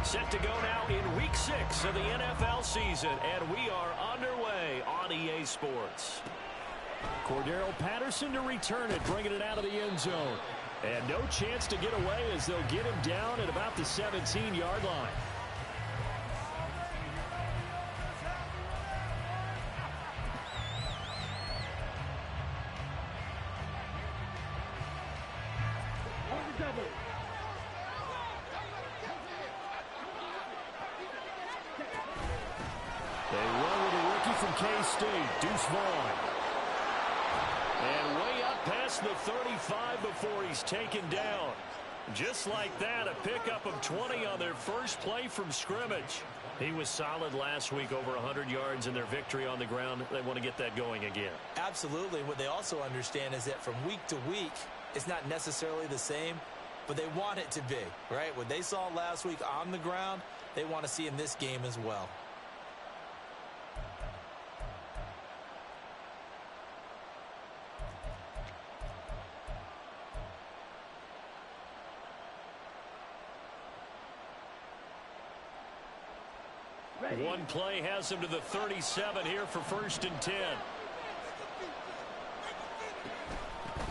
Set to go now in Week 6 of the NFL season, and we are underway on EA Sports. Cordero Patterson to return it, bringing it out of the end zone. And no chance to get away as they'll get him down at about the 17-yard line. They run with a rookie from K-State, Deuce Vaughn. And way up past the 35 before he's taken down. Just like that, a pickup of 20 on their first play from scrimmage. He was solid last week, over 100 yards in their victory on the ground. They want to get that going again. Absolutely. What they also understand is that from week to week, it's not necessarily the same, but they want it to be, right? What they saw last week on the ground, they want to see in this game as well. One play has him to the 37 here for 1st and 10.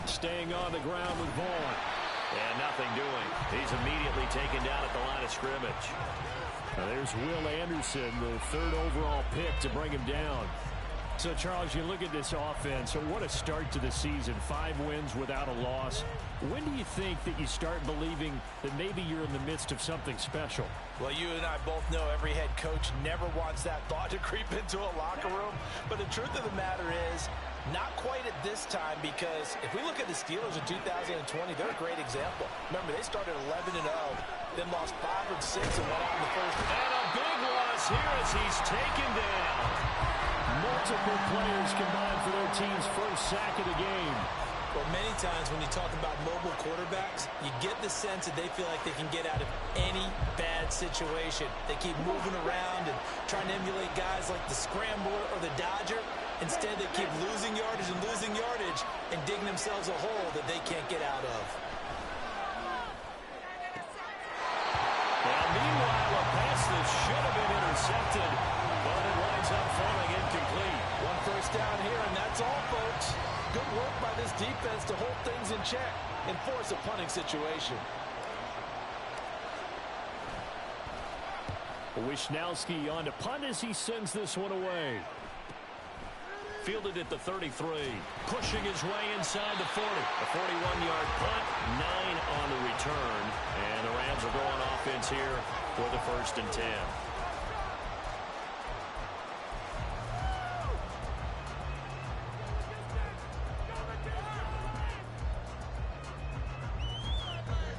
Staying on the ground with Vaughn. And nothing doing. He's immediately taken down at the line of scrimmage. Now there's Will Anderson, the 3rd overall pick to bring him down. So, Charles, you look at this offense, so what a start to the season. 5 wins without a loss. When do you think that you start believing that maybe you're in the midst of something special? Well, you and I both know every head coach never wants that thought to creep into a locker room. But the truth of the matter is, not quite at this time, because if we look at the Steelers in 2020, they're a great example. Remember, they started 11-0, then lost 5 of 6 and went out in the first. And a big loss here as he's taken down. Multiple players combined for their team's first sack of the game. Well, many times when you talk about mobile quarterbacks, you get the sense that they feel like they can get out of any bad situation. They keep moving around and trying to emulate guys like the Scrambler or the Dodger. Instead, they keep losing yardage and digging themselves a hole that they can't get out of. Well, meanwhile, a pass that should have been intercepted, but it winds up falling incomplete. 1 first down here, and that's all, folks. Good work by this defense to hold things in check and force a punting situation. Wishnowski on to punt as he sends this one away. Fielded at the 33. Pushing his way inside the 40. A 41-yard punt, 9 on the return. And the Rams are going offense here for the 1st and 10.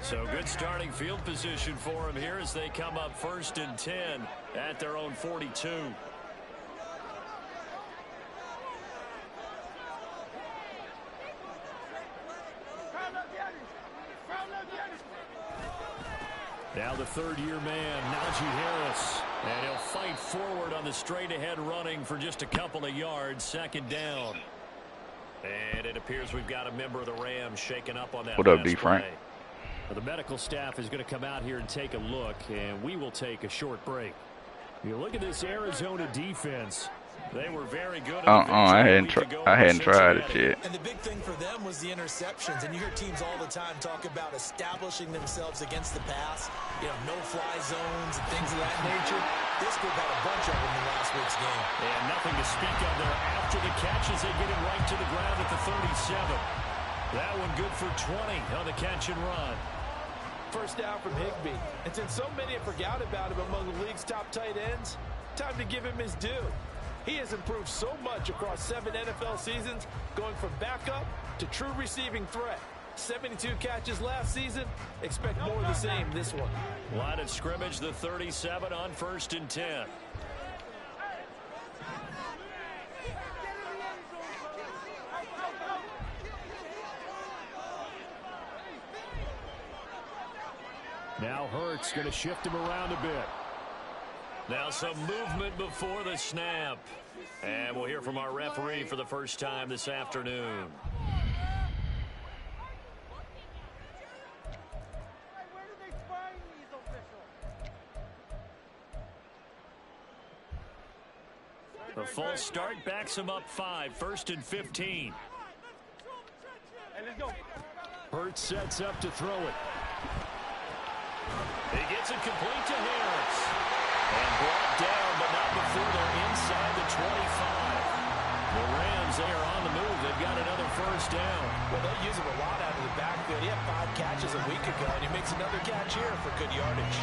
So good starting field position for him here as they come up 1st and 10 at their own 42. Now the 3rd-year man, Najee Harris. And he'll fight forward on the straight-ahead running for just a couple of yards. 2nd down. And it appears we've got a member of the Rams shaken up on that. What up, D. Frank? The medical staff is going to come out here and take a look, and we will take a short break. You look at this Arizona defense. They were very good. I hadn't tried it yet. And the big thing for them was the interceptions. And you hear teams all the time talk about establishing themselves against the pass. You know, no-fly zones and things of that nature. This group had a bunch of them in last week's game. And nothing to speak of there after the catch as they get him right to the ground at the 37. That one good for 20 on the catch and run. First down from Higbee. And since so many have forgot about him among the league's top tight ends, time to give him his due. He has improved so much across 7 NFL seasons, going from backup to true receiving threat. 72 catches last season. Expect more of the same this one. Line of scrimmage, the 37 on 1st and 10. Now Hurts going to shift him around a bit. Now some movement before the snap. And we'll hear from our referee for the first time this afternoon. false start backs him up 5, 1st and 15. Hurts sets up to throw it. He gets it complete to Harris. And brought down, but not before they're inside the 25. The Rams, they are on the move. They've got another first down. Well, they use him a lot out of the backfield. He had 5 catches a week ago, and he makes another catch here for good yardage.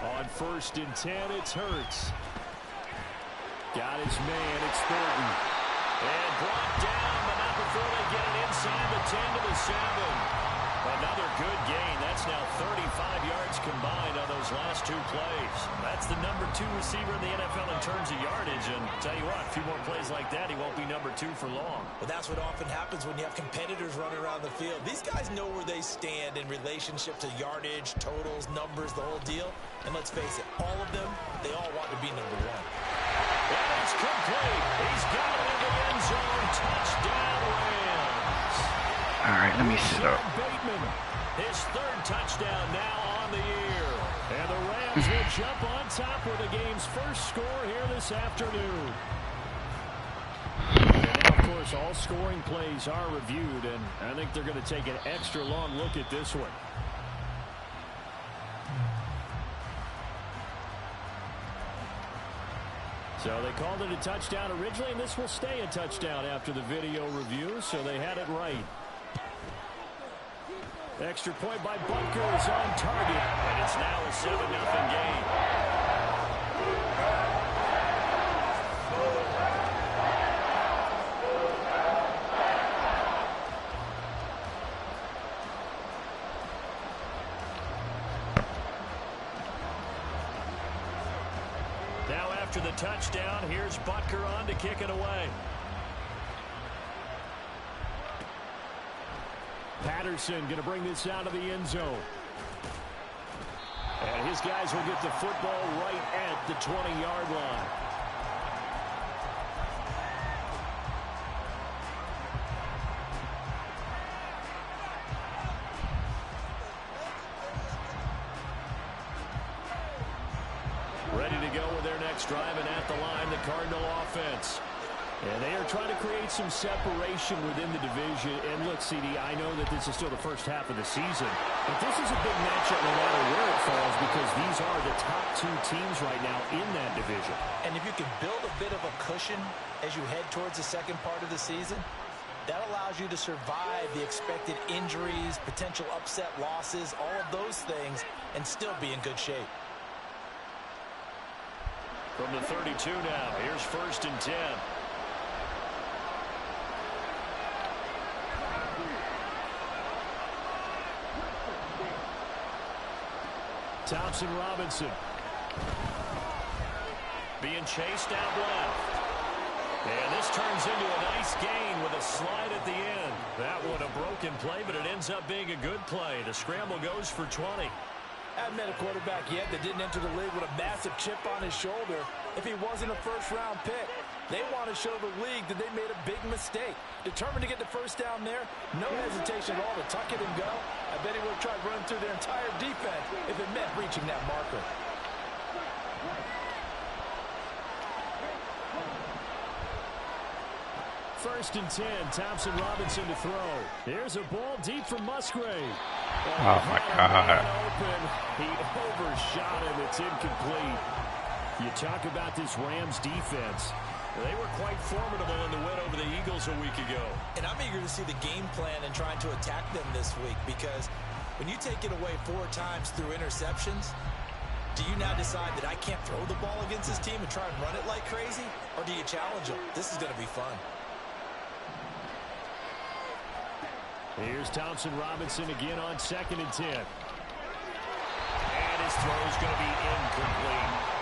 On 1st and 10, it's Hurts. Got his man, it's Thornton. And brought down, but not before they get it inside the 10 to the 7. Another good gain. That's now 35 yards combined on those last 2 plays. That's the number 2 receiver in the NFL in terms of yardage. And tell you what, a few more plays like that, he won't be number 2 for long. But that's what often happens when you have competitors running around the field. These guys know where they stand in relationship to yardage, totals, numbers, the whole deal. And let's face it, all of them, they all want to be number 1. And it's complete. He's got it in the end zone. Touchdown, Rams. All right, let me sit up. Bateman, his 3rd touchdown now on the year. And the Rams will jump on top with the game's first score here this afternoon. And now, of course, all scoring plays are reviewed, and I think they're going to take an extra long look at this one. So they called it a touchdown originally, and this will stay a touchdown after the video review, so they had it right. Extra point by Butker is on target, and it's now a 7-0 game. Now after the touchdown, here's Butker on to kick it away. Patterson going to bring this out of the end zone. And his guys will get the football right at the 20-yard line. Ready to go with their next drive, and at the line, the Cardinal offense. And they are trying to create some separation within the division. And look, CD, I know that this is still the first half of the season, but this is a big matchup no matter where it falls, because these are the top 2 teams right now in that division. And if you can build a bit of a cushion as you head towards the second part of the season, that allows you to survive the expected injuries, potential upset losses, all of those things, and still be in good shape. From the 32 now, here's 1st and 10. Thompson Robinson being chased out left. And this turns into a nice gain with a slide at the end. That one a broken play, but it ends up being a good play. The scramble goes for 20. Haven't met a quarterback yet that didn't enter the league with a massive chip on his shoulder if he wasn't a first-round pick. They want to show the league that they made a big mistake. Determined to get the first down there, no hesitation at all to tuck it and go. I bet he would have tried running through their entire defense if it meant reaching that marker. First and 10, Thompson Robinson to throw. Here's a ball deep from Musgrave. Oh, my God. Open. He overshot him. It's incomplete. You talk about this Rams defense. They were quite formidable in the win over the Eagles a week ago. And I'm eager to see the game plan and trying to attack them this week, because when you take it away 4 times through interceptions, do you now decide that I can't throw the ball against this team and try and run it like crazy? Or do you challenge them? This is going to be fun. Here's Thompson Robinson again on 2nd and 10. And his throw is going to be incomplete.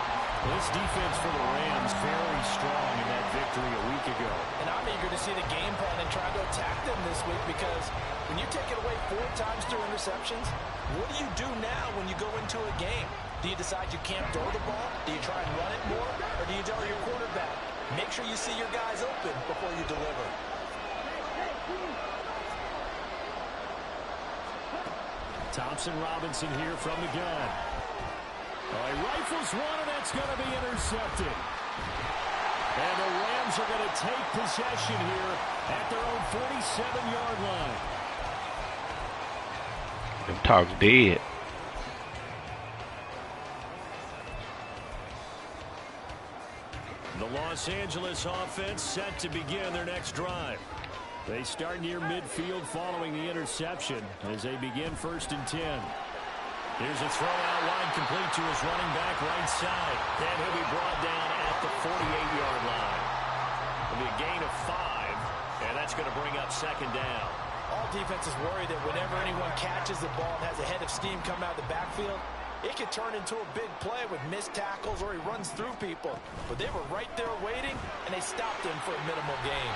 This defense for the Rams very strong in that victory a week ago. And I'm eager to see the game plan and try to attack them this week, because when you take it away 4 times through interceptions, what do you do now when you go into a game? Do you decide you can't throw the ball? Do you try and run it more? Or Or do you tell your quarterback, make sure you see your guys open before you deliver? Thompson Robinson here from the gun. He rifles one, and that's going to be intercepted. And the Rams are going to take possession here at their own 47-yard line. Them talks dead. The Los Angeles offense set to begin their next drive. They start near midfield following the interception as they begin 1st and 10. Here's a throw out wide, complete to his running back right side. And he'll be brought down at the 48-yard line. It'll be a gain of 5, and that's going to bring up 2nd down. All defenses worry that whenever anyone catches the ball and has a head of steam come out of the backfield, it could turn into a big play with missed tackles or he runs through people. But they were right there waiting, and they stopped him for a minimal gain.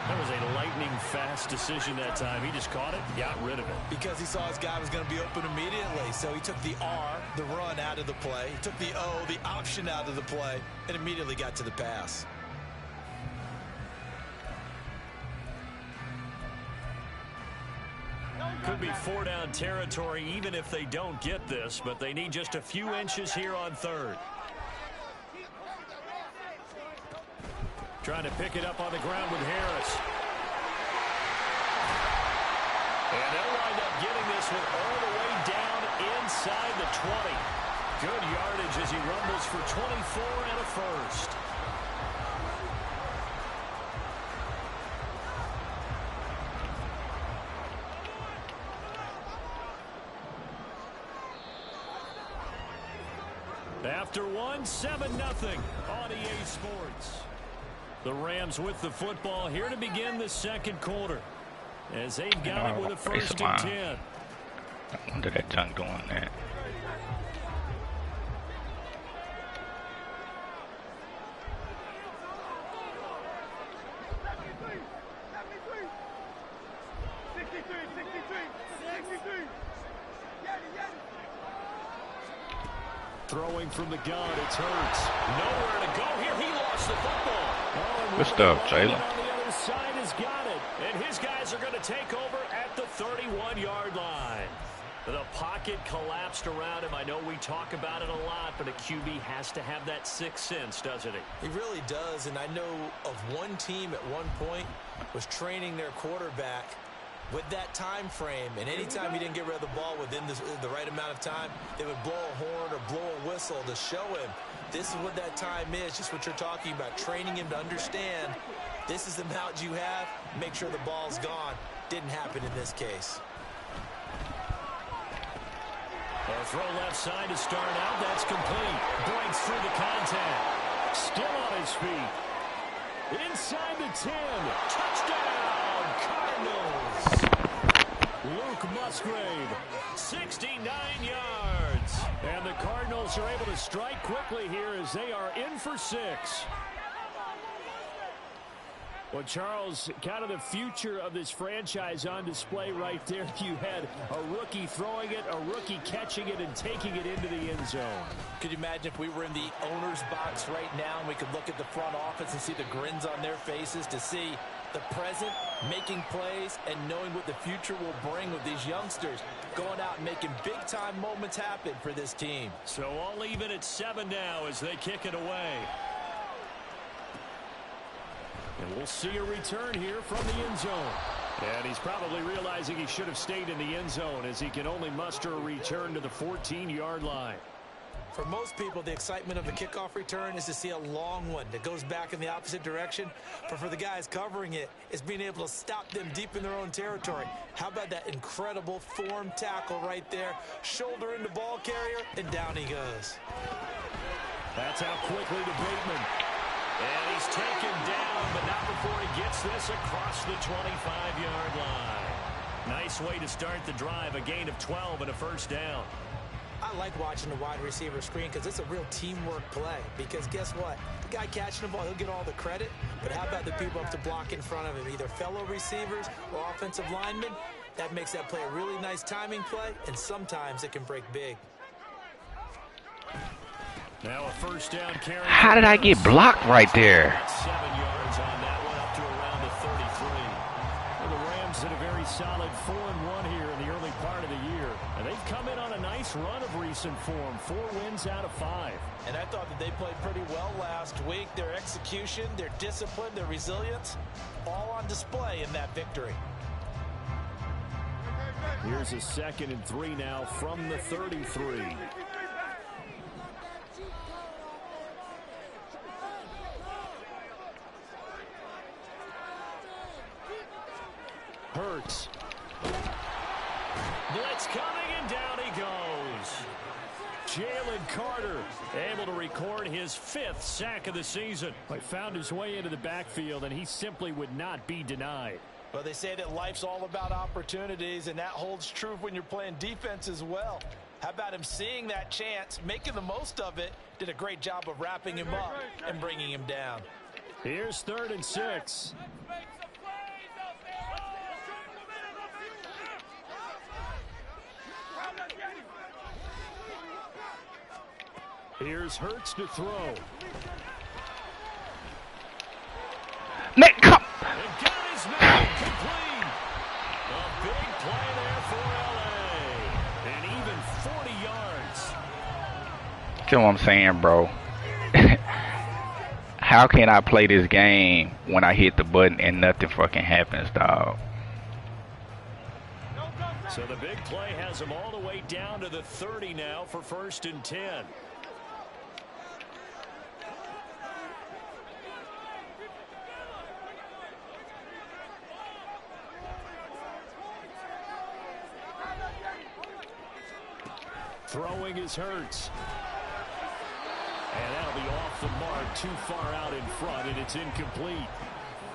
That was a lightning-fast decision that time. He just caught it, got rid of it. Because he saw his guy was going to be open immediately. So he took the R, the run, out of the play. He took the O, the option, out of the play, and immediately got to the pass. Could be 4-down territory even if they don't get this, but they need just a few inches here on 3rd. Trying to pick it up on the ground with Harris. And they'll wind up getting this one all the way down inside the 20. Good yardage as he rumbles for 24 and a first. After 7-0 on EA Sports. The Rams with the football here to begin the 2nd quarter. As they've got it with a 1st and 10. I wonder that tongue doing that. Throwing from the gun, it's Hurts. Nowhere to go here. He lost the football. Good stuff, Taylor. On the other side has got it. And his guys are going to take over at the 31-yard line. The pocket collapsed around him. I know we talk about it a lot, but a QB has to have that sixth sense, doesn't he? He really does, and I know of one team at one point was training their quarterback with that time frame, and anytime he didn't get rid of the ball within the right amount of time, they would blow a horn or blow a whistle to show him this is what that time is, just what you're talking about, training him to understand this is the amount you have, make sure the ball's gone. Didn't happen in this case. A throw left side to start out. That's complete. Breaks through the contact. Still on his feet. Inside the 10. Touchdown, Cardinals. Luke Musgrave, 69 yards. And the Cardinals are able to strike quickly here as they are in for 6. Well, Charles, kind of the future of this franchise on display right there. You had a rookie throwing it, a rookie catching it, and taking it into the end zone. Could you imagine if we were in the owner's box right now and we could look at the front office and see the grins on their faces, to see the present making plays and knowing what the future will bring with these youngsters going out and making big-time moments happen for this team. So all even at 7 now as they kick it away. And we'll see a return here from the end zone. And he's probably realizing he should have stayed in the end zone as he can only muster a return to the 14-yard line. For most people, the excitement of a kickoff return is to see a long one that goes back in the opposite direction. But for the guys covering it, it's being able to stop them deep in their own territory. How about that incredible form tackle right there? Shoulder into ball carrier, and down he goes. That's out quickly to Bateman. And he's taken down, but not before he gets this across the 25-yard line. Nice way to start the drive, a gain of 12 and a first down. I like watching the wide receiver screen because it's a real teamwork play. Because guess what? The guy catching the ball, he'll get all the credit. But how about the people up to block in front of him, either fellow receivers or offensive linemen? That makes that play a really nice timing play, and sometimes it can break big. Now a first down carry. How did I get blocked right there? 7 yards on that one, up to around the 33. Well, the Rams had a very solid 4-1 here in the early part of the year. And they've come in on a nice run of recent form. 4 wins out of 5. And I thought that they played pretty well last week. Their execution, their discipline, their resilience, all on display in that victory. Here's a 2nd and 3 now from the 33. Hurts. Blitz coming, and down he goes. Jalen Carter able to record his 5th sack of the season. He found his way into the backfield, and he simply would not be denied. Well, they say that life's all about opportunities, and that holds true when you're playing defense as well. How about him seeing that chance, making the most of it, did a great job of wrapping him up and bringing him down. Here's 3rd and 6. Here's Hurts to throw. Man, come. And got his man complete. A big play there for LA. And even 40 yards. See what I'm saying, bro? How can I play this game when I hit the button and nothing fucking happens, dog? So the big play has him all the way down to the 30 now for 1st and 10. Throwing is Hurts. And that'll be off the mark, too far out in front, and it's incomplete.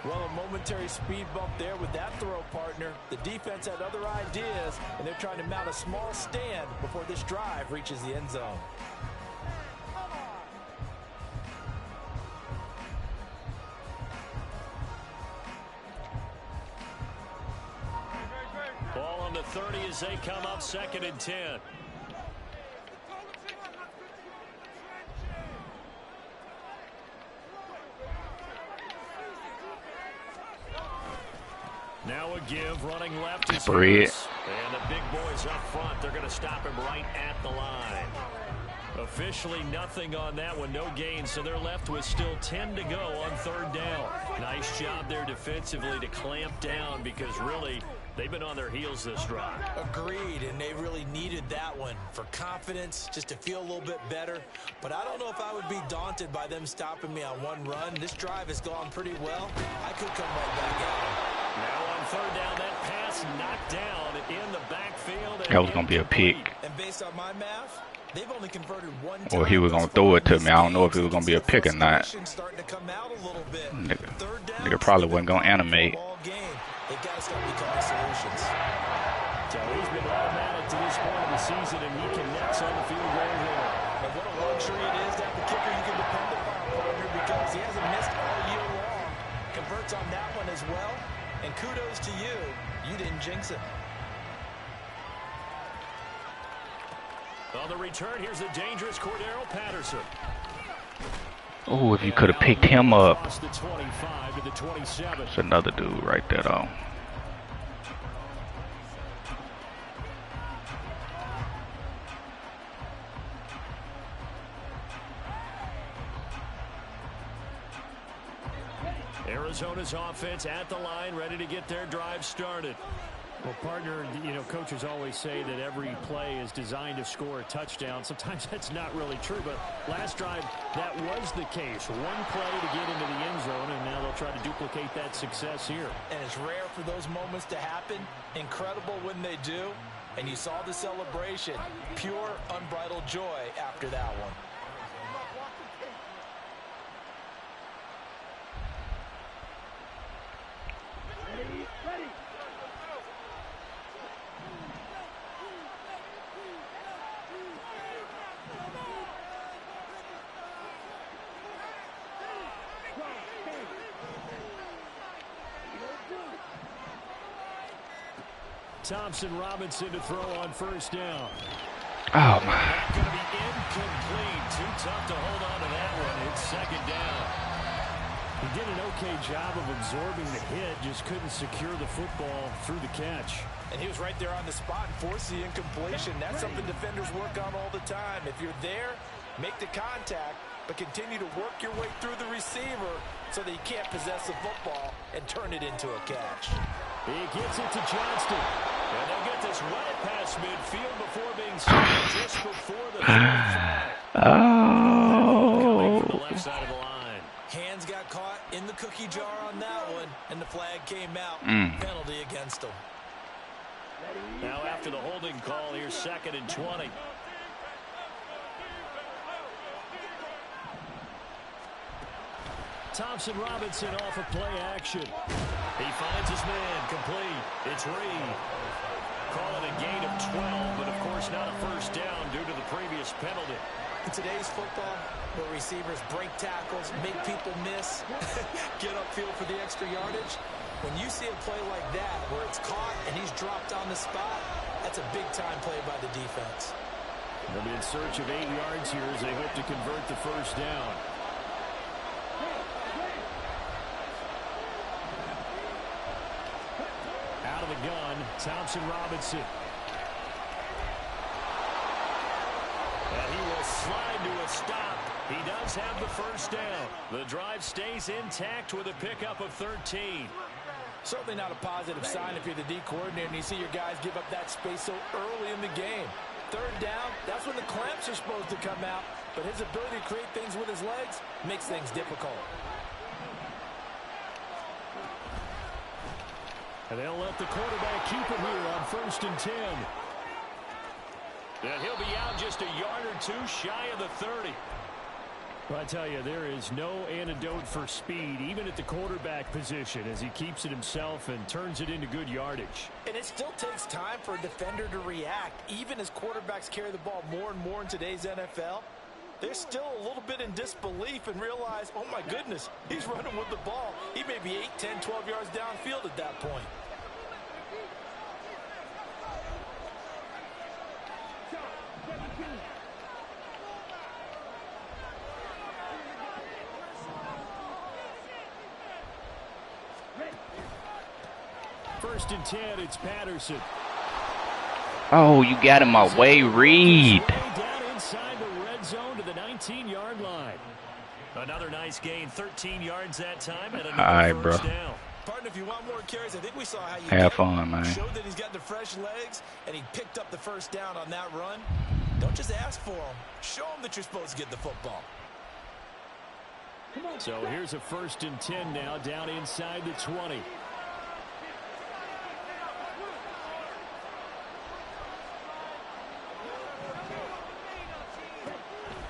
Well, a momentary speed bump there with that throw, partner. The defense had other ideas, and they're trying to mount a small stand before this drive reaches the end zone. Ball on the 30 as they come up 2nd and 10. Now a give, running left is Hurts. And the big boys up front, they're going to stop him right at the line. Officially nothing on that one, no gain, so they're left with still 10 to go on 3rd down. Nice job there defensively to clamp down because really they've been on their heels this drive. Agreed, and they really needed that one for confidence, just to feel a little bit better. But I don't know if I would be daunted by them stopping me on one run. This drive has gone pretty well. I could come right back at it. Now on 3rd down, that pass knocked down in the backfield. That was going to be a pick. And based on my math, they've only converted one time. Or he was going to throw it to me. I don't know if it was going to be a pick or not. Nigga probably wasn't going to animate. They've got to start becoming solutions. So he's been automatic to this point of the season, and he connects on the field goal here. And what a luxury it is to have the kicker you can depend upon, partner, because he hasn't missed all year long. Converts on that one as well. And kudos to you. You didn't jinx it. On the return, here's the dangerous Cordero Patterson. Oh, if you could have picked him up. The 25 to the 27. It's another dude right there, though. Arizona's offense at the line, ready to get their drive started. Well, partner, you know, coaches always say that every play is designed to score a touchdown. Sometimes that's not really true, but last drive, that was the case. One play to get into the end zone, and now they'll try to duplicate that success here. And it's rare for those moments to happen. Incredible when they do. And you saw the celebration. Pure, unbridled joy after that one. Thompson Robinson to throw on 1st down. Oh my. Not going to be incomplete. Too tough to hold on to that one. It's second down. He did an okay job of absorbing the hit, just couldn't secure the football through the catch. And he was right there on the spot and forced the incompletion. That's something defenders work on all the time. If you're there, make the contact, but continue to work your way through the receiver so that you can't possess the football and turn it into a catch. He gets it to Johnston. And they'll get this right past midfield before being stopped just before the 35. Coming from the left side of the line. Hands got caught in the cookie jar on that one, and the flag came out. Penalty against him. Now after the holding call, here's 2nd and 20. Thompson Robinson off of play action. He finds his man, complete. It's Reed. Call it a gain of 12, but of course not a first down due to the previous penalty. In today's football, where receivers break tackles, make people miss, get upfield for the extra yardage, when you see a play like that where it's caught and he's dropped on the spot, that's a big-time play by the defense. They'll be in search of 8 yards here as they hope to convert the first down. Out of the gun, Thompson Robinson. And he will slide to a stop. He does have the first down. The drive stays intact with a pickup of 13. Certainly not a positive sign if you're the D coordinator and you see your guys give up that space so early in the game. 3rd down, that's when the clamps are supposed to come out, but his ability to create things with his legs makes things difficult. And they'll let the quarterback keep it here on 1st and 10. And he'll be out just a yard or two shy of the 30. Well, I tell you, there is no antidote for speed, even at the quarterback position, as he keeps it himself and turns it into good yardage. And it still takes time for a defender to react. Even as quarterbacks carry the ball more and more in today's NFL, they're still a little bit in disbelief and realize, oh my goodness, he's running with the ball. He may be 8, 10, 12 yards downfield at that point. First and 10, it's Patterson. Oh, you got him away, Reed. Down inside the red zone to the 19-yard line. Another nice gain, 13 yards that time, and All right, another first bro. down. Partner, if you want more carries, I think we saw how you Have fun, man. showed that he's got the fresh legs, and he picked up the first down on that run. Don't just ask for him. Show him that you're supposed to get the football. So here's a 1st and 10 now, down inside the 20.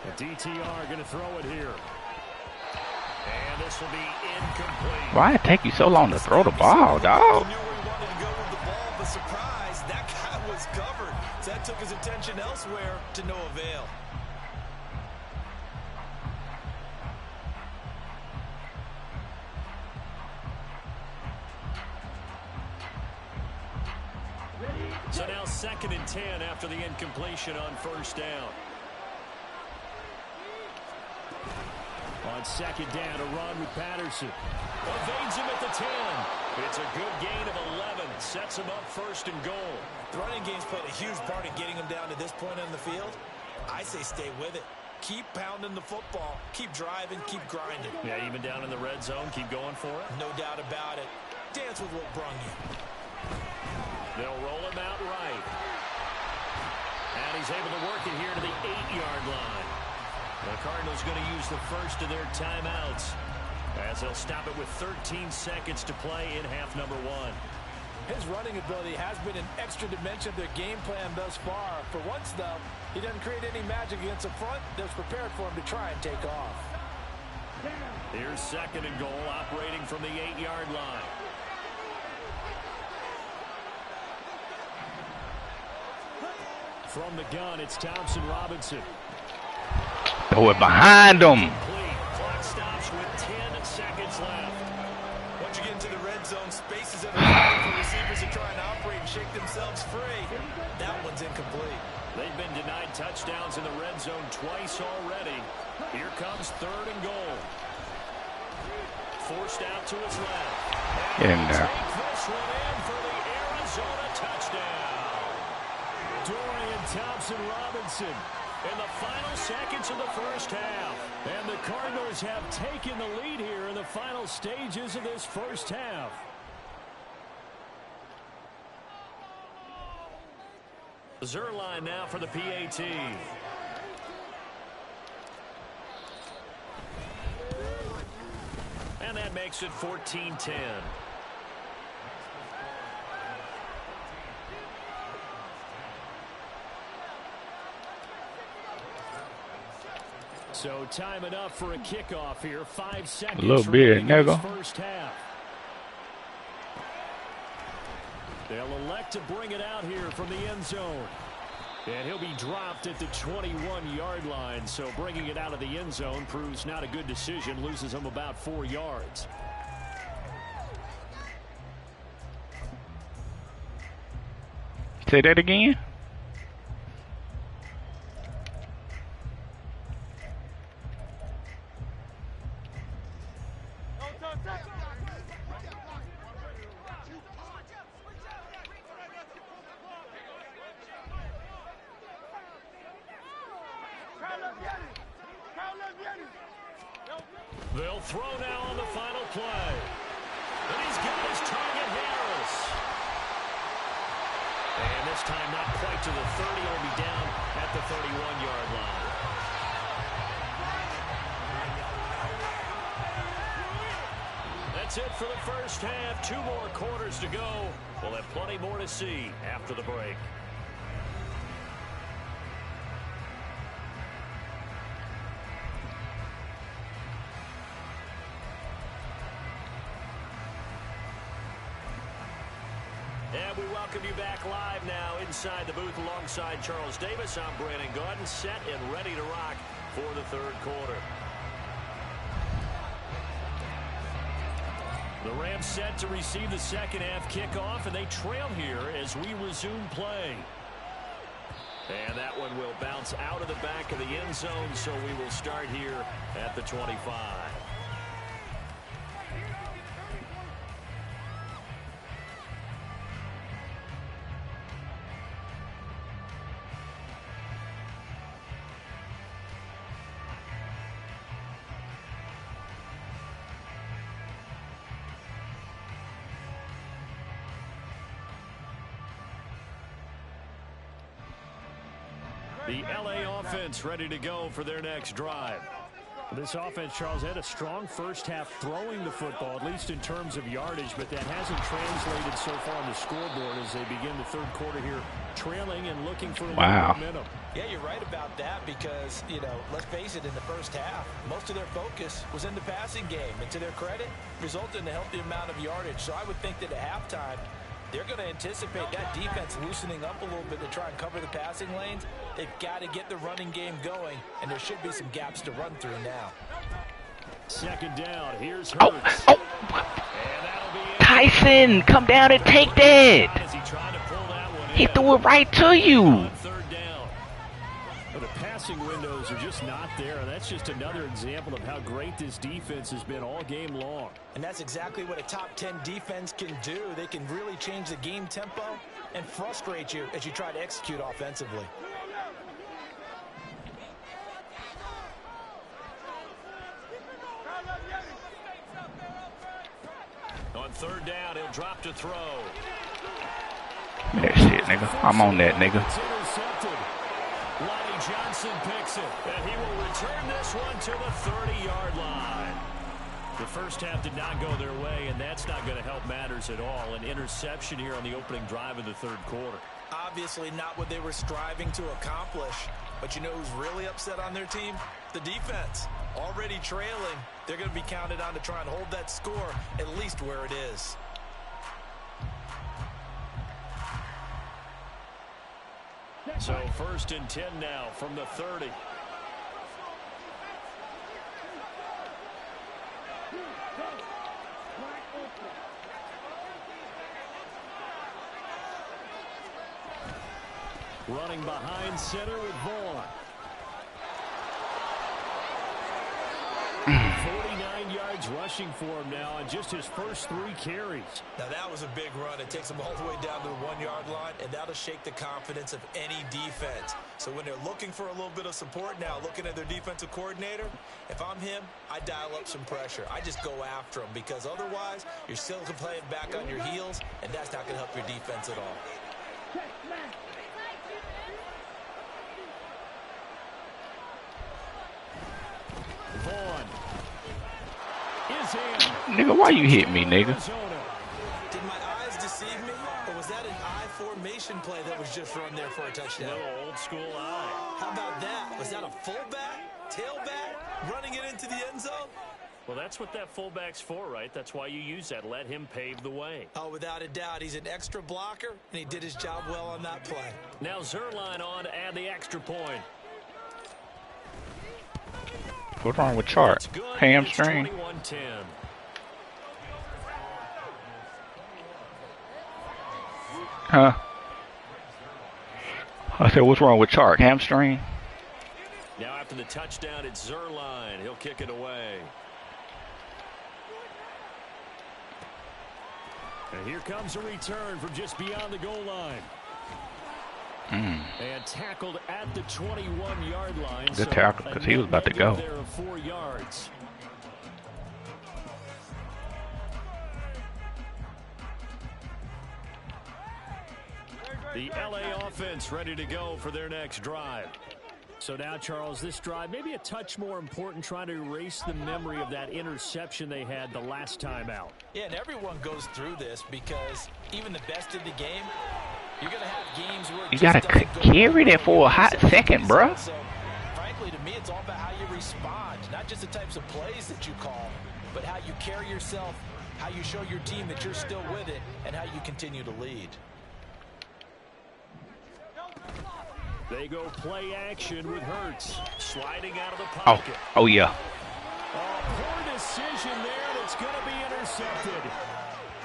The DTR going to throw it here. And this will be incomplete. Why it take you so long to throw the ball, dog? He knew where he wanted to go with the ball, but surprise, that guy was covered. So that took his attention elsewhere to no avail. So now 2nd and 10 after the incompletion on first down. On 2nd down, a run with Patterson. Evades him at the 10. It's a good gain of 11. Sets him up 1st and goal. The running game's played a huge part in getting him down to this point on the field. I say stay with it. Keep pounding the football. Keep driving. Keep grinding. Yeah, even down in the red zone, keep going for it. No doubt about it. Dance with what brung you. They'll roll him out right. And he's able to work it here to the 8-yard line. The Cardinals going to use the first of their timeouts as they'll stop it with 13 seconds to play in half number 1. His running ability has been an extra dimension of their game plan thus far. For once, though, he doesn't create any magic against the front that's prepared for him to try and take off. Here's 2nd and goal, operating from the 8-yard line. From the gun, it's Thompson Robinson. Throw it behind him. Clock stops with 10 seconds left. Once you get into the red zone, spaces that are open for receivers to try and operate and shake themselves free. That one's incomplete. They've been denied touchdowns in the red zone twice already. Here comes 3rd and goal. Forced out to his left. Get in there. Take this one in for the Arizona touchdown. Dorian Thompson-Robinson in the final seconds of the first half. And the Cardinals have taken the lead here in the final stages of this first half. Zerline now for the PAT. And that makes it 14-10. So time enough for a kickoff here. 5 seconds. A little bit, nigga. First half. They'll elect to bring it out here from the end zone. And he'll be dropped at the 21-yard line. So bringing it out of the end zone proves not a good decision. Loses him about 4 yards. Say that again. They'll throw now on the final play. And he's got his target, Harris. And this time not quite to the 30. He'll be down at the 31-yard line. That's it for the first half. 2 more quarters to go. We'll have plenty more to see after the break. And we welcome you back live now inside the booth alongside Charles Davis. I'm Brandon Gaudin, set and ready to rock for the 3rd quarter. The Rams set to receive the second half kickoff, and they trail here as we resume play. And that one will bounce out of the back of the end zone, so we will start here at the 25. The LA offense ready to go for their next drive. This offense, Charles, had a strong first half throwing the football, at least in terms of yardage, but that hasn't translated so far on the scoreboard as they begin the 3rd quarter here, trailing and looking for a little momentum. Yeah, you're right about that because, you know, let's face it, in the first half, most of their focus was in the passing game, and to their credit, resulted in a healthy amount of yardage. So I would think that at halftime, they're going to anticipate that defense loosening up a little bit to try and cover the passing lanes. They've got to get the running game going, and there should be some gaps to run through now. Second down. Here's Hurts. Oh. Tyson, come down and take that. He threw it right to you. The passing windows are just not there, and that's just another example of how great this defense has been all game long. And that's exactly what a top 10 defense can do. They can really change the game tempo and frustrate you as you try to execute offensively. On 3rd down, he'll drop to throw. That shit, nigga. I'm on that, nigga. Johnson picks it, and he will return this one to the 30-yard line. The first half did not go their way, and that's not going to help matters at all. An interception here on the opening drive of the 3rd quarter. Obviously not what they were striving to accomplish, but you know who's really upset on their team? The defense. Already trailing, they're going to be counted on to try and hold that score at least where it is. So 1st and 10 now from the 30. Running behind center with Vaughn. 49 yards rushing for him now on just his first 3 carries. Now that was a big run. It takes him all the way down to the 1-yard line, and that'll shake the confidence of any defense. So when they're looking for a little bit of support now, looking at their defensive coordinator, if I'm him, I dial up some pressure. I just go after him, because otherwise you're still playing back on your heels, and that's not going to help your defense at all. Vaughn is in. Nigga, why you hit me, nigga? Did my eyes deceive me, or was that an eye formation play that was just run there for a touchdown? Little old school eye. How about that? Was that a fullback, tailback, running it into the end zone? Well, that's what that fullback's for, right? That's why you use that. Let him pave the way. Oh, without a doubt. He's an extra blocker, and he did his job well on that play. Now Zerline on to add the extra point. What's wrong with Chart? Hamstring? 21-10. Huh? I said, what's wrong with Chart? Hamstring? Now after the touchdown, it's Zerline. He'll kick it away. And here comes a return from just beyond the goal line. And tackled at the 21-yard line. Good tackle, because he was about to go. There of 4 yards. The LA offense ready to go for their next drive. So now, Charles, this drive maybe a touch more important, trying to erase the memory of that interception they had the last time out. Yeah, and everyone goes through this, because even the best in the game, you're going to have games where you gotta carry that for a hot second, bruh. So, frankly, to me, it's all about how you respond, not just the types of plays that you call, but how you carry yourself, how you show your team that you're still with it, and how you continue to lead. They go play action with Hurts sliding out of the pocket. Oh yeah. Poor decision there. That's going to be intercepted.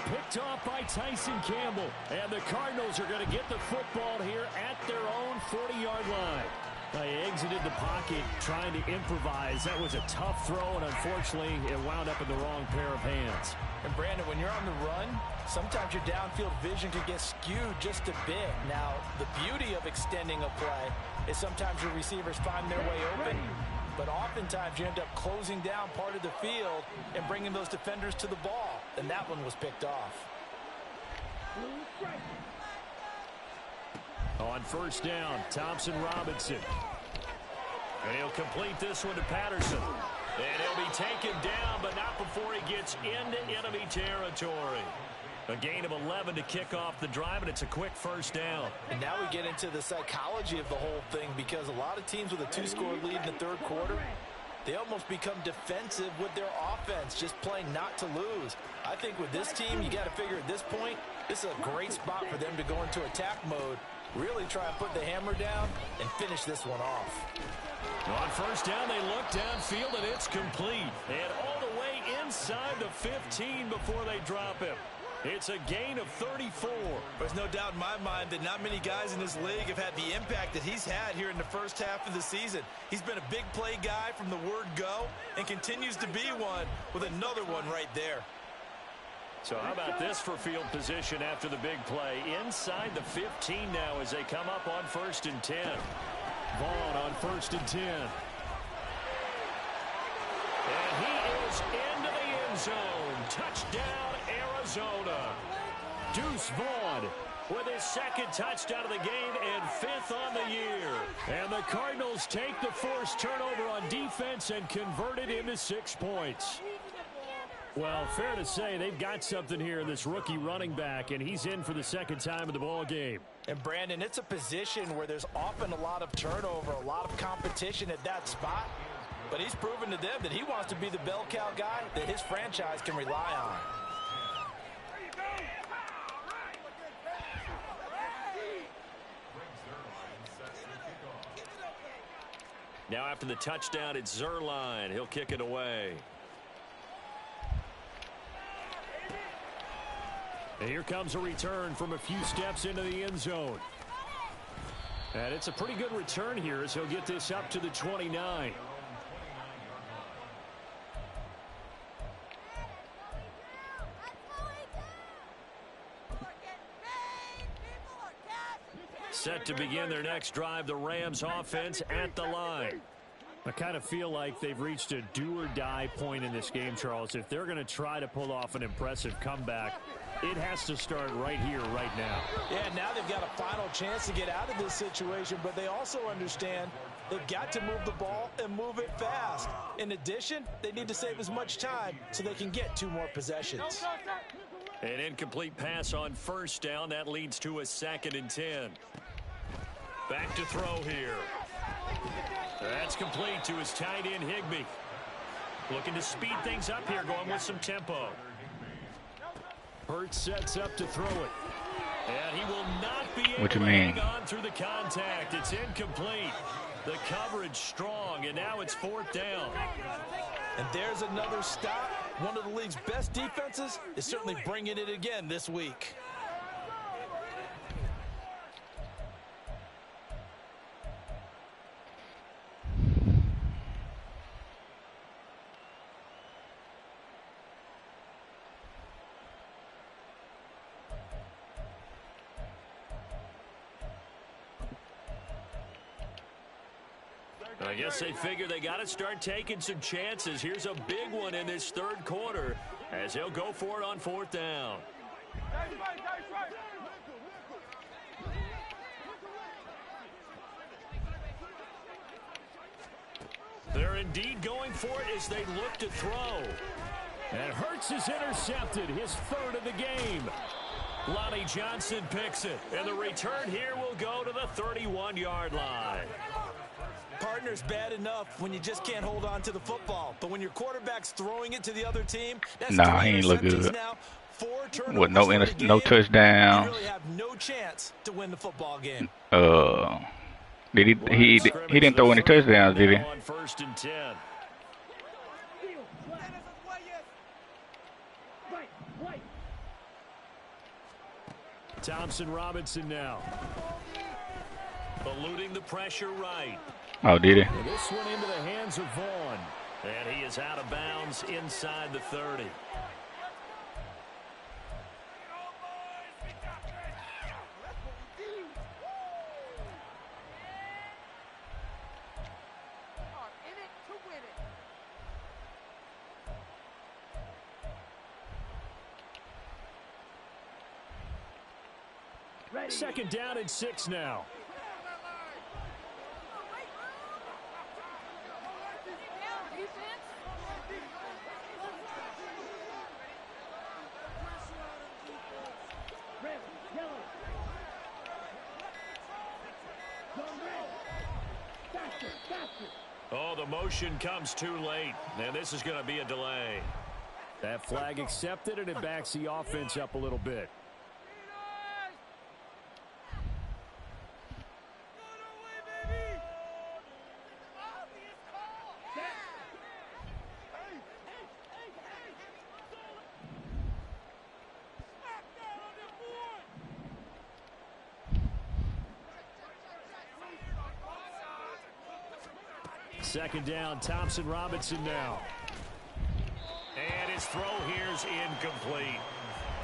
Picked off by Tyson Campbell. And the Cardinals are going to get the football here at their own 40-yard line. They exited the pocket trying to improvise. That was a tough throw, and unfortunately, it wound up in the wrong pair of hands. And Brandon, when you're on the run, sometimes your downfield vision can get skewed just a bit. Now, the beauty of extending a play is sometimes your receivers find their way open, but oftentimes you end up closing down part of the field and bringing those defenders to the ball, and that one was picked off. On first down, Thompson-Robinson. And he'll complete this one to Patterson. And he'll be taken down, but not before he gets into enemy territory. A gain of 11 to kick off the drive, and it's a quick first down. And now we get into the psychology of the whole thing, because a lot of teams with a 2-score lead in the third quarter, they almost become defensive with their offense, just playing not to lose. I think with this team, you got to figure at this point, this is a great spot for them to go into attack mode, really try and put the hammer down and finish this one off. On first down, they look downfield, and it's complete. And all the way inside the 15 before they drop him. It's a gain of 34. There's no doubt in my mind that not many guys in this league have had the impact that he's had here in the first half of the season. He's been a big play guy from the word go and continues to be one with another one right there. So how about this for field position after the big play? Inside the 15 now as they come up on 1st and 10. Vaughn on 1st and 10. And he is into the end zone. Touchdown, Arizona. Deuce Vaughn with his 2nd touchdown of the game and 5th on the year. And the Cardinals take the forced turnover on defense and convert it into 6 points. Well, fair to say they've got something here in this rookie running back, and he's in for the 2nd time of the ball game. And Brandon, it's a position where there's often a lot of turnover, a lot of competition at that spot. But he's proven to them that he wants to be the bell cow guy that his franchise can rely on. Now after the touchdown, it's Zerline. He'll kick it away. And here comes a return from a few steps into the end zone. And it's a pretty good return here as he'll get this up to the 29. Set to begin their next drive, the Rams offense at the line. I kind of feel like they've reached a do-or-die point in this game, Charles. If they're going to try to pull off an impressive comeback, it has to start right here, right now. Yeah, now they've got a final chance to get out of this situation, but they also understand they've got to move the ball and move it fast. In addition, they need to save as much time so they can get 2 more possessions. An incomplete pass on first down. That leads to a 2nd and 10. Back to throw here. That's complete to his tight end, Higbee. Looking to speed things up here, going with some tempo. Hurts sets up to throw it. And he will not be able What you to mean? hang on through the contact. It's incomplete. The coverage strong, and now it's 4th down. And there's another stop. One of the league's best defenses is certainly bringing it again this week. I guess they figure they got to start taking some chances. Here's a big one in this 3rd quarter as he'll go for it on 4th down. They're indeed going for it as they look to throw. And Hurts is intercepted, his 3rd of the game. Lonnie Johnson picks it, and the return here will go to the 31-yard line. Partner's bad enough when you just can't hold on to the football. But when your quarterback's throwing it to the other team, that's Nah, he ain't look good. now, 4 turnovers With for the no game. touchdowns. You really have no chance to win the football game. Did he didn't throw any touchdowns, did he? On 1st and 10. Thompson Robinson now. Eluding the pressure right. Oh, did he? And this one into the hands of Vaughn. And he is out of bounds inside the 30. Second down and 6 now. Oh, the motion comes too late, and this is going to be a delay. That flag accepted, and it backs the offense up a little bit. Second down, Thompson Robinson now. And his throw here's incomplete.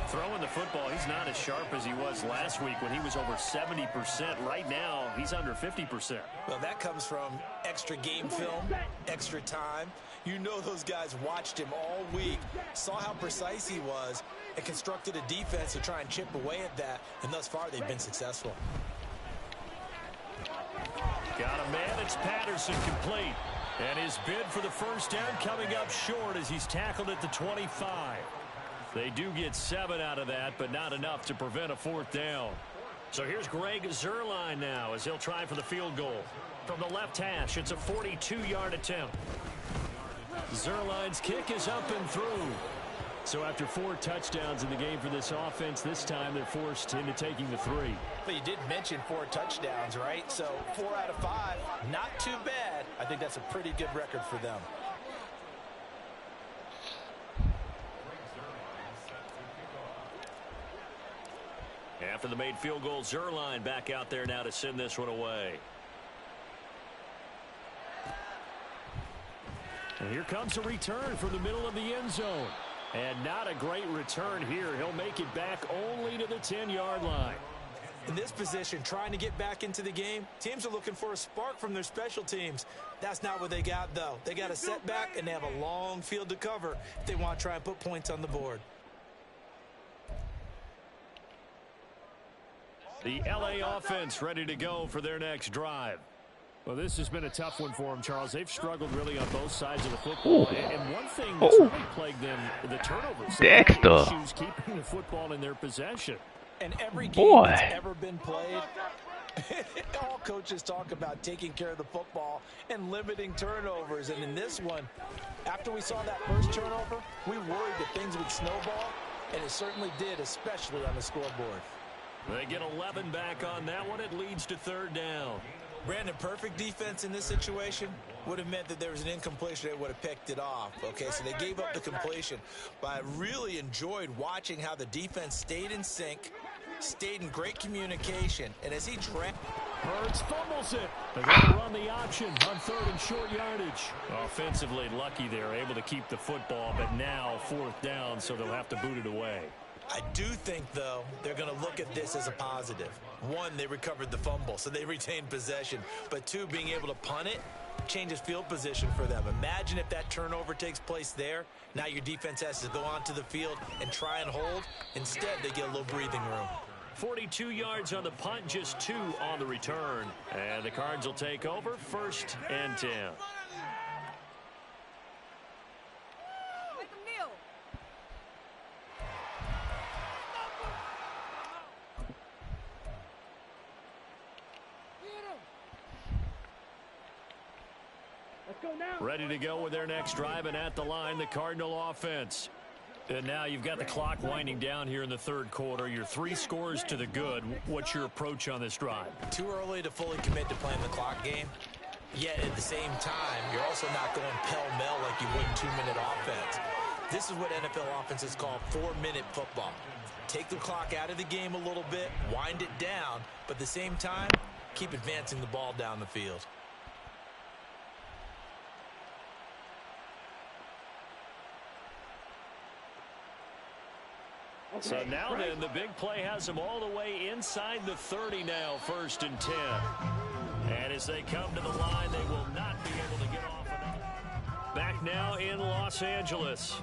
Throwing the football, he's not as sharp as he was last week when he was over 70%. Right now, he's under 50%. Well, that comes from extra game film, extra time. You know those guys watched him all week, saw how precise he was, and constructed a defense to try and chip away at that, and thus far they've been successful. Got a man, it's Patterson complete. And his bid for the first down coming up short as he's tackled at the 25. They do get 7 out of that, but not enough to prevent a 4th down. So here's Greg Zuerlein now as he'll try for the field goal. From the left hash, it's a 42-yard attempt. Zuerlein's kick is up and through. So after 4 touchdowns in the game for this offense, this time they're forced into taking the 3. But you did mention 4 touchdowns, right? So 4 out of 5, not too bad. I think that's a pretty good record for them. After the made field goal, Zerline back out there now to send this one away. And here comes a return from the middle of the end zone. And not a great return here. He'll make it back only to the 10-yard line. In this position, trying to get back into the game, teams are looking for a spark from their special teams. That's not what they got, though. They got a setback, and they have a long field to cover if they want to try and put points on the board. The LA offense ready to go for their next drive. Well, this has been a tough one for them, Charles. They've struggled really on both sides of the football. And one thing that's really plagued them, the turnovers. Dexter. Issues keeping the football in their possession. And every game that's ever been played, all coaches talk about taking care of the football and limiting turnovers. And in this one, after we saw that first turnover, we worried that things would snowball, and it certainly did, especially on the scoreboard. They get 11 back on that one. It leads to third down. Brandon, perfect defense in this situation would have meant that there was an incompletion. They would have picked it off. Okay, so they gave up the completion. But I really enjoyed watching how the defense stayed in sync, stayed in great communication. And as he trapped, Hurts fumbles it. They're going to run the option on third and short yardage. Offensively lucky they're able to keep the football, but now fourth down, so they'll have to boot it away. I do think, though, they're going to look at this as a positive. One, they recovered the fumble, so they retained possession. But two, being able to punt it changes field position for them. Imagine if that turnover takes place there. Now your defense has to go onto the field and try and hold. Instead, they get a little breathing room. 42 yards on the punt, just 2 on the return. And the Cards will take over, 1st and 10. Ready to go with their next drive, and at the line, the Cardinal offense. And now you've got the clock winding down here in the third quarter. You're 3 scores to the good. What's your approach on this drive? Too early to fully commit to playing the clock game. Yet at the same time, you're also not going pell-mell like you would 2-minute offense. This is what NFL offenses call 4-minute football. Take the clock out of the game a little bit, wind it down, but at the same time, keep advancing the ball down the field. So now then, the big play has them all the way inside the 30 now, 1st and 10. And as they come to the line, they will not be able to get off another. Back now in Los Angeles.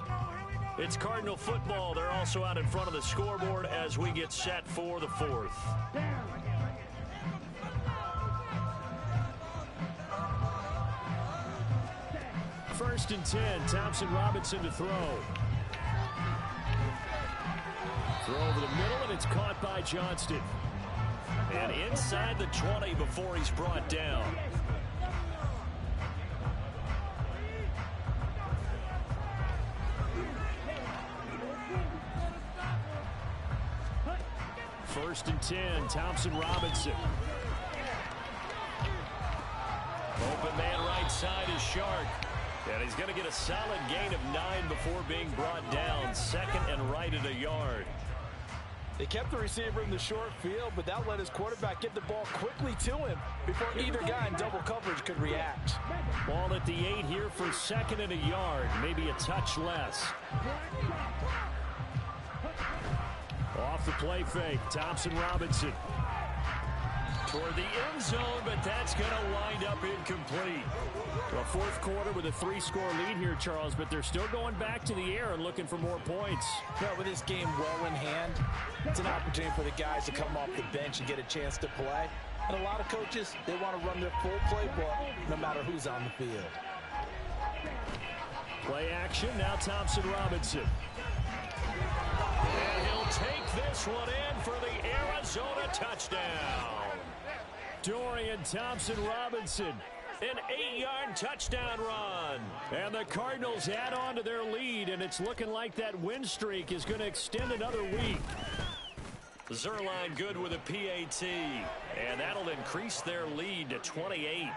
It's Cardinal football. They're also out in front of the scoreboard as we get set for the 4th. First and 10, Thompson Robinson to throw. Throw over the middle, and it's caught by Johnston. And inside the 20 before he's brought down. First and 10, Thompson Robinson. Open man right side is Shark. And he's going to get a solid gain of 9 before being brought down. 2nd and right at a yard. They kept the receiver in the short field, but that let his quarterback get the ball quickly to him before either guy in double coverage could react. Ball at the 8 here for 2nd and a yard, maybe a touch less. Off the play fake, Thompson Robinson. Toward the end zone, but that's going to wind up incomplete. Well, 4th quarter with a 3-score lead here, Charles, but they're still going back to the air and looking for more points. No, with this game well in hand, it's an opportunity for the guys to come off the bench and get a chance to play. And a lot of coaches, they want to run their full playbook no matter who's on the field. Play action, now Thompson Robinson. And he'll take this one in for the Arizona touchdown. Dorian Thompson-Robinson, an 8-yard touchdown run. And the Cardinals add on to their lead, and it's looking like that win streak is going to extend another week. Zerline good with a PAT, and that'll increase their lead to 28.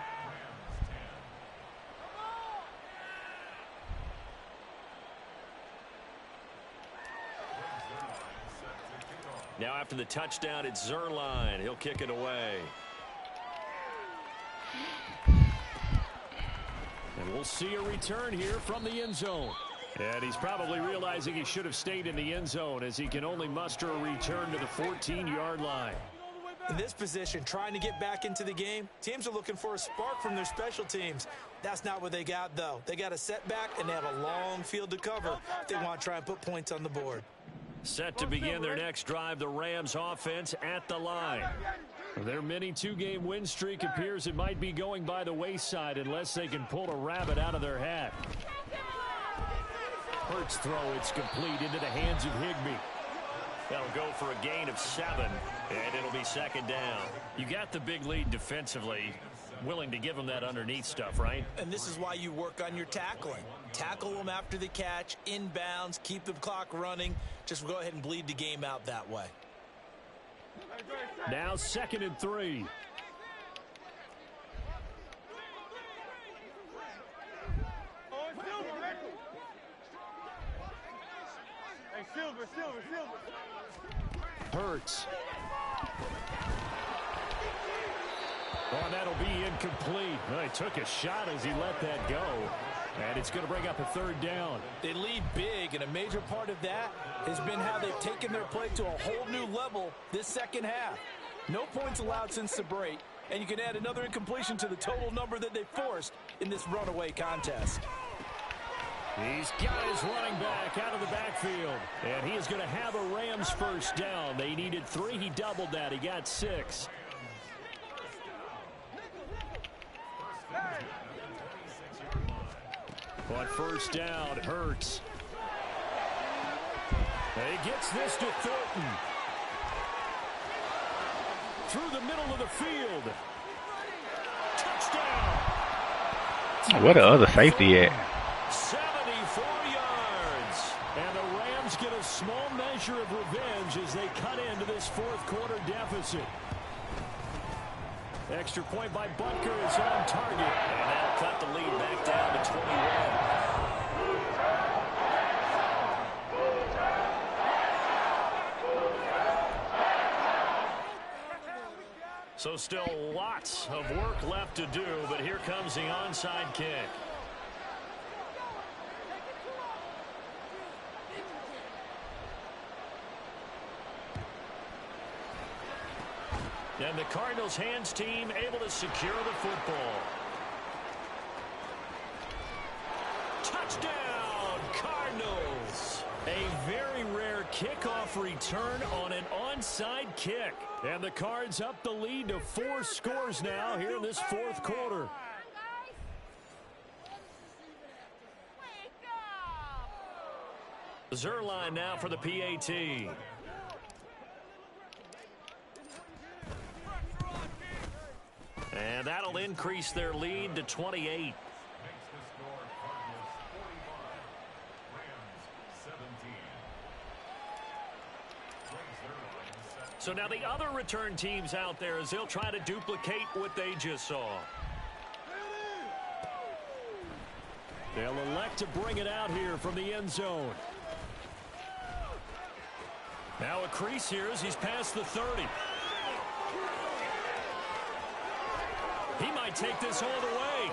Now after the touchdown, it's Zerline. He'll kick it away. And we'll see a return here from the end zone. And he's probably realizing he should have stayed in the end zone as he can only muster a return to the 14-yard line. In this position, trying to get back into the game, teams are looking for a spark from their special teams. That's not what they got, though. They got a setback, and they have a long field to cover if they want to try and put points on the board. Set to begin their next drive, the Rams offense at the line. Their mini two-game win streak appears it might be going by the wayside unless they can pull a rabbit out of their hat. Hurts throw, it's complete into the hands of Higbee. That'll go for a gain of 7, and it'll be second down. You got the big lead defensively. Willing to give them that underneath stuff, right? And this is why you work on your tackling. Tackle them after the catch, inbounds, keep the clock running. Just go ahead and bleed the game out that way. Now 2nd and 3. Hurts. Oh, and that'll be incomplete. Well, he took a shot as he let that go. And it's going to bring up a 3rd down. They lead big, and a major part of that has been how they've taken their play to a whole new level this second half. No points allowed since the break, and you can add another incompletion to the total number that they forced in this runaway contest. He's got his running back out of the backfield. And he is going to have a Rams first down. They needed 3. He doubled that. He got 6. On first down, Hurts. He gets this to Thornton. Through the middle of the field. Touchdown. Where the other safety at? 74 yards. And the Rams get a small measure of revenge as they cut into this 4th quarter deficit. Extra point by Butker is on target. And that'll cut the lead back down to 21. So still lots of work left to do, but here comes the onside kick. And the Cardinals hands team able to secure the football. Touchdown, Cardinals! A very rare kickoff return on an onside kick. And the Cards up the lead to 4 scores now here in this 4th quarter. Zerline now for the PAT. And that'll increase their lead to 28. So now the other return teams out there as they'll try to duplicate what they just saw. They'll elect to bring it out here from the end zone. Now a crease here as he's past the 30. He might take this all the way.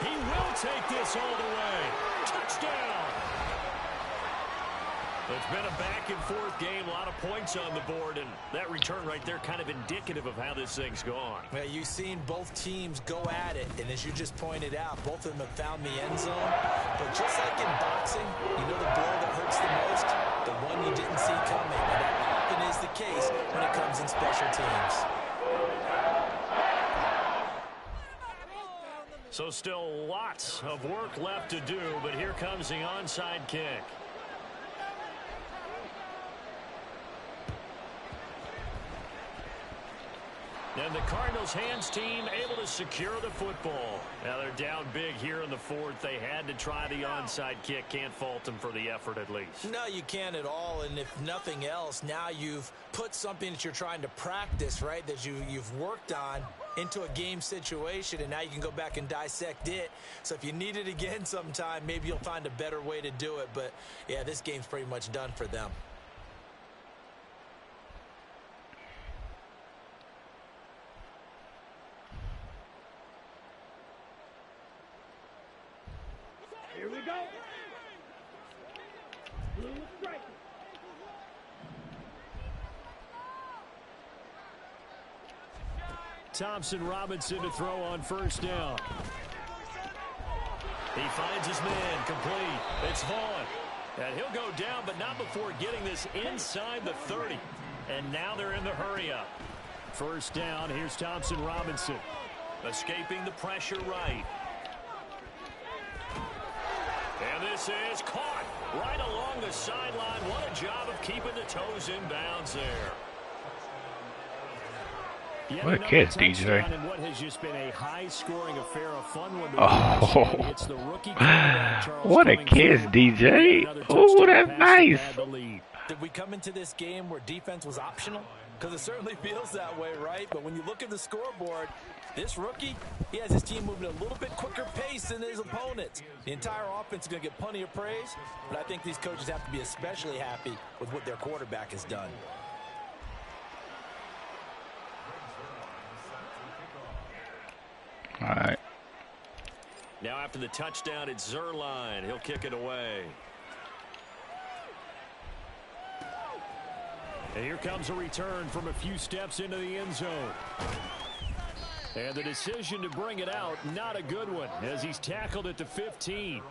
He will take this all the way. Touchdown! It's been a back-and-forth game, a lot of points on the board, and that return right there kind of indicative of how this thing's gone. Well, you've seen both teams go at it, and as you just pointed out, both of them have found the end zone. But just like in boxing, you know the blow that hurts the most? The one you didn't see coming, and that often is the case when it comes in special teams. So still lots of work left to do, but here comes the onside kick. And the Cardinals hands team able to secure the football. Now they're down big here in the 4th. They had to try the onside kick. Can't fault them for the effort at least. No, you can't at all. And if nothing else, now you've put something that you're trying to practice, right, that you've worked on into a game situation, and now you can go back and dissect it. So if you need it again sometime, maybe you'll find a better way to do it. But, yeah, this game's pretty much done for them. Thompson Robinson to throw on first down. He finds his man, complete. It's Vaughn. And he'll go down, but not before getting this inside the 30. And now they're in the hurry-up. First down, here's Thompson Robinson. Escaping the pressure right. And this is caught right along the sideline. What a job of keeping the toes in bounds there. What a catch, DJ. And what has just been a high-scoring affair, a fun one to Oh, it's the rookie quarterback, what a catch, DJ. Oh, that's nice. Did we come into this game where defense was optional? Because it certainly feels that way, right? But when you look at the scoreboard, this rookie, he has his team moving at a little bit quicker pace than his opponents. The entire offense is going to get plenty of praise, but I think these coaches have to be especially happy with what their quarterback has done. All right. Now after the touchdown, it's Zerline. He'll kick it away. And here comes a return from a few steps into the end zone. And the decision to bring it out, not a good one, as he's tackled at the 15.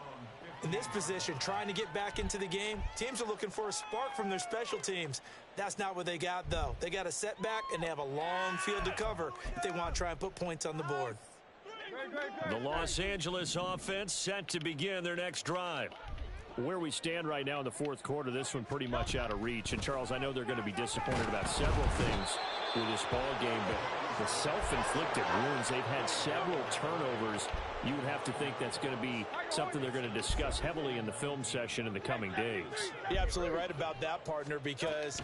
In this position, trying to get back into the game, teams are looking for a spark from their special teams. That's not what they got, though. They got a setback, and they have a long field to cover if they want to try and put points on the board. The Los Angeles offense set to begin their next drive. Where we stand right now in the fourth quarter, this one pretty much out of reach. And, Charles, I know they're going to be disappointed about several things with this ball game, but the self-inflicted wounds, they've had several turnovers. You would have to think that's going to be something they're going to discuss heavily in the film session in the coming days. You're absolutely right about that, partner, because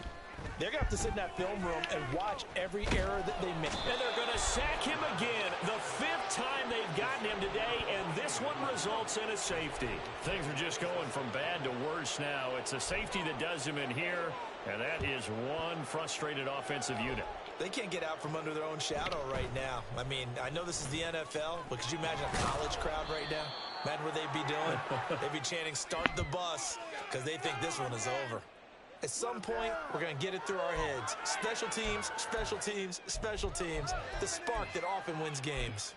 they're going to have to sit in that film room and watch every error that they make. And they're going to sack him again. The 5th time they've gotten him today, and this one results in a safety. Things are just going from bad to worse now. It's a safety that does him in here, and that is one frustrated offensive unit. They can't get out from under their own shadow right now. I mean, I know this is the NFL, but could you imagine a college crowd right now? Imagine what they'd be doing. They'd be chanting, "Start the bus," because they think this one is over. At some point, we're going to get it through our heads. Special teams, special teams, special teams. The spark that often wins games.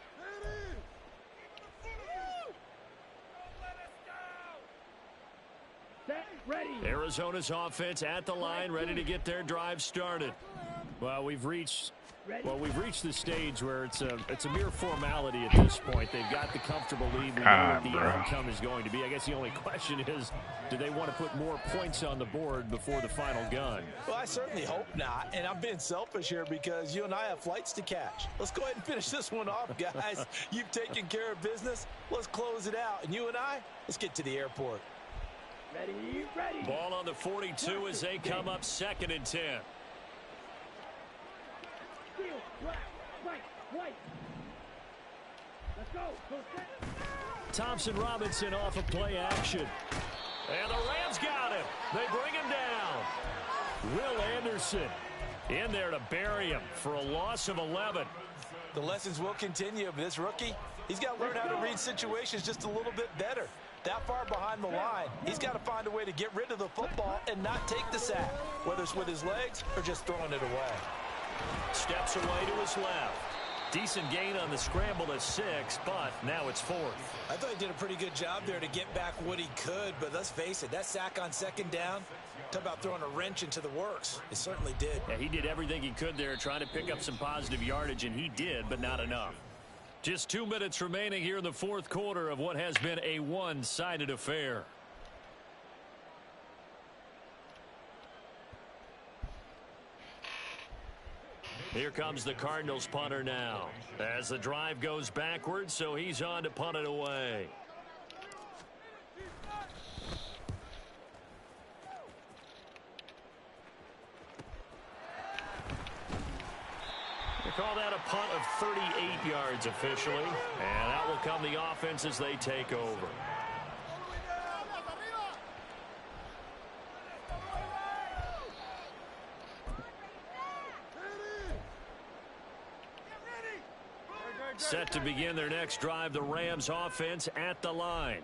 Arizona's offense at the line, ready to get their drive started. Well, we've reached the stage where it's a mere formality at this point. They've got the comfortable lead. We know what the outcome is going to be. I guess the only question is, do they want to put more points on the board before the final gun? Well, I certainly hope not. And I'm being selfish here because you and I have flights to catch. Let's go ahead and finish this one off, guys. You've taken care of business. Let's close it out. And you and I, let's get to the airport. Ready. Ball on the 42 as they come up 2nd and 10. Thompson Robinson off of play action. And the Rams got him. They bring him down. Will Anderson in there to bury him for a loss of 11. The lessons will continue, but this rookie, he's got to learn how to read situations just a little bit better. That far behind the line, he's got to find a way to get rid of the football and not take the sack, whether it's with his legs or just throwing it away. Steps away to his left. Decent gain on the scramble to 6, but now it's 4th. I thought he did a pretty good job there to get back what he could, but let's face it, that sack on 2nd down, talk about throwing a wrench into the works. It certainly did. Yeah, he did everything he could there, trying to pick up some positive yardage, and he did, but not enough. Just 2 minutes remaining here in the fourth quarter of what has been a one-sided affair. Here comes the Cardinals punter now. As the drive goes backwards, so he's on to punt it away. They call that a punt of 38 yards officially. And that will come the offense as they take over. Set to begin their next drive, the Rams offense at the line.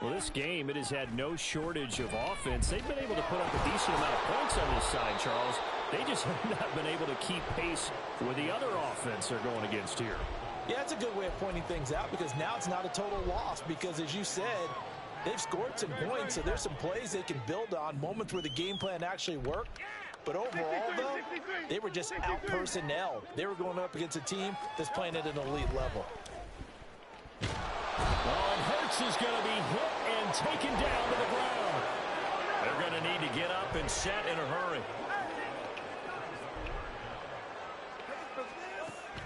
Well, this game, it has had no shortage of offense. They've been able to put up a decent amount of points on this side, Charles. They just have not been able to keep pace with the other offense they're going against here. Yeah, that's a good way of pointing things out, because now it's not a total loss, because as you said, they've scored some points, so there's some plays they can build on, moments where the game plan actually worked. But overall, though, they were just out-personnel. They were going up against a team that's playing at an elite level. Well, and Hurts is going to be hit and taken down to the ground. They're going to need to get up and set in a hurry.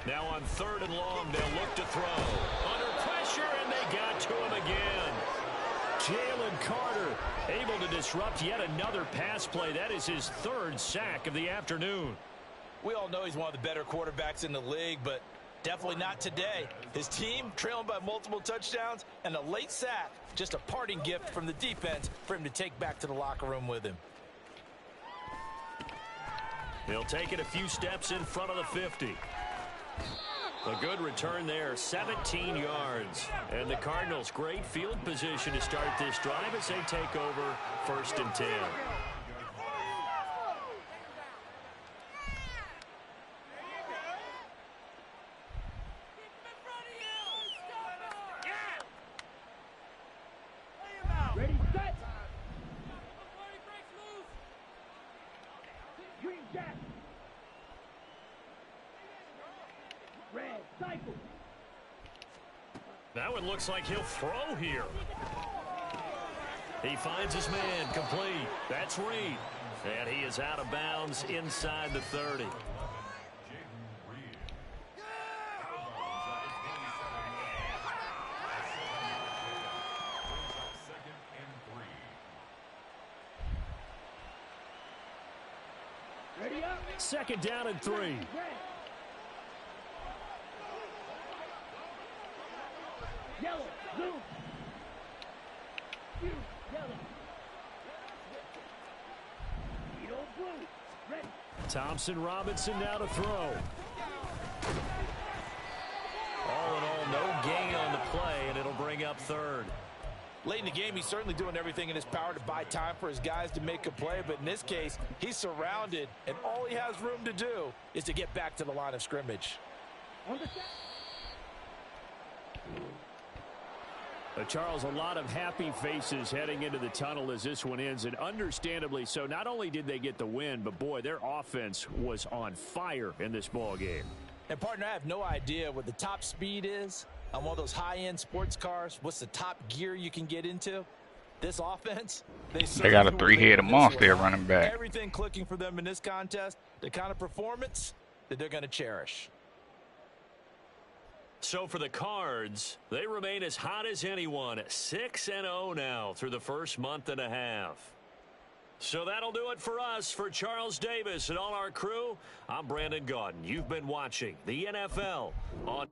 Now on 3rd and long, they'll look to throw. Under pressure, and they got to him again. Jalen Carter able to disrupt yet another pass play. That is his 3rd sack of the afternoon. We all know he's one of the better quarterbacks in the league, but definitely not today. His team trailing by multiple touchdowns, and a late sack, just a parting gift from the defense for him to take back to the locker room with him. He'll take it a few steps in front of the 50. A good return there, 17 yards. And the Cardinals, great field position to start this drive as they take over 1st and 10. Ready, set. Green jack. Red cycle. That one looks like he'll throw here. He finds his man, complete. That's Reed. And he is out of bounds inside the 30. Ready up. 2nd down and 3. Red. Yellow, blue. Blue, yellow. Yellow, blue. Red. Thompson Robinson now to throw. All in all, no gain on the play, and it'll bring up 3rd. Late in the game, he's certainly doing everything in his power to buy time for his guys to make a play, but in this case, he's surrounded, and all he has room to do is to get back to the line of scrimmage. On the set. Charles, a lot of happy faces heading into the tunnel as this one ends, and understandably so. Not only did they get the win, but boy, their offense was on fire in this ball game. And partner, I have no idea what the top speed is on one of those high-end sports cars. What's the top gear you can get into? This offense, they got a 3-headed monster running back. Everything clicking for them in this contest, the kind of performance that they're going to cherish. So for the Cards, they remain as hot as anyone, 6-0 now through the first month and a half. So that'll do it for us. For Charles Davis and all our crew, I'm Brandon Gaudin. You've been watching the NFL on